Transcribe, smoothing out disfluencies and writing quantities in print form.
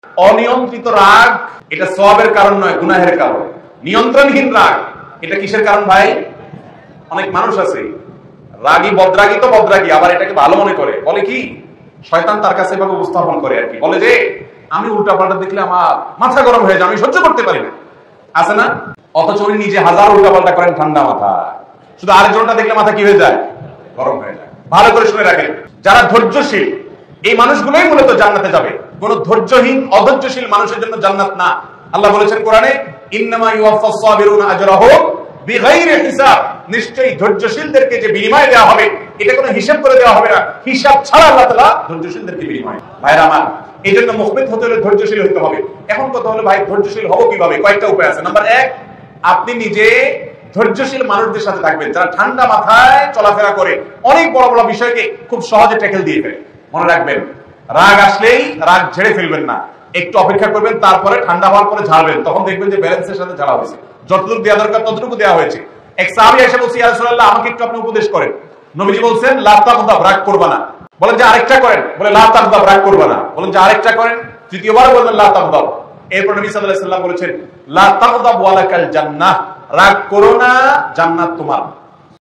অনিয়ন্ত্রিত রাগ এটা সওয়াবের কারণ নয়, গুনাহের কারণ। নিয়ন্ত্রণহীন রাগ এটা কিসের কারণ ভাই? অনেক মানুষ আছে রাগী, বদরাগী তো বদরাগী, আবার এটাকে ভালো মনে করে, বলে কি শয়তান তার কাছে এভাবে উপস্থাপন করে আর কি, বলে যে আমি উল্টাপাল্টা দেখলে আমার মাথা গরম হয়ে যায়, আমি সহ্য করতে পারি না, আছে না? অথচ উনি নিজে হাজার উল্টাপাল্টা করেন ঠান্ডা মাথা, শুধু আরেকজনটা দেখলে মাথা কি হয়ে যায়? গরম হয়ে যায়। ভালো করে শুনে রাখেন, যারা ধৈর্যশীল এই মানুষগুলোই মূলত জান্নাতে যাবে, কোন ধৈর্যহীন অধৈর্যশীল মানুষের জন্য জান্নাত না। আল্লাহ বলেছেন কোরআনে, ইন্নামা ইউওয়াফাস সাবিরুনা আজরাহুম বিগাইরি হিসাব, নিশ্চয়ই ধৈর্যশীলদেরকে যে বিনিময় দেওয়া হবে এটা কোনো হিসাব করে দেওয়া হবে না, হিসাব ছাড়া আল্লাহ তাআলা ধৈর্যশীলদেরকে বিনিময়। ভাইরা আমার, এই জন্য মুখবিত হতে হলে ধৈর্যশীল হতে হবে। এখন কথা হলো ভাই ধৈর্যশীল হবো কিভাবে? কয়েকটা উপায় আছে। নাম্বার 1, আপনি নিজে ধৈর্যশীল মানুষদের সাথে থাকবেন যারা ঠান্ডা মাথায় চলাফেরা করে, অনেক বড় বড় বিষয়কে খুব সহজে ট্যাকেল দিয়ে ফেলে। মনে রাখবেন, রাগ আসলেই রাগ ঝেড়ে ফেলবেন না, একটু অপেক্ষা করবেন, তারপরে ঠান্ডা হওয়ার পরে ঝাড়বেন, তখন দেখবেন যে ব্যালেন্সের সাথে ঝাড়া হয়েছে, যতটুকু দেওয়া দরকার ততটুকু দেওয়া হয়েছে। এক সাহাবী এসে বলছে, ইয়া রাসূলুল্লাহ আমাকে একটু আপনি উপদেশ করেন। নবীজি বলছেন, লা তাগদাব, রাগ করবা না। বলেন যে আরেকটা করেন, বলে লা তাগদাব, রাগ করবা না। বলেন যে আরেকটা করেন, তৃতীয়বার বললেন লা তাগদাব। এরপর নবী সাল্লাল্লাহু আলাইহি ওয়াসাল্লাম বলেছেন, লা তাগদাব ওয়ালাকাল জান্নাহ, রাগ করো না, জান্নাত তোমার।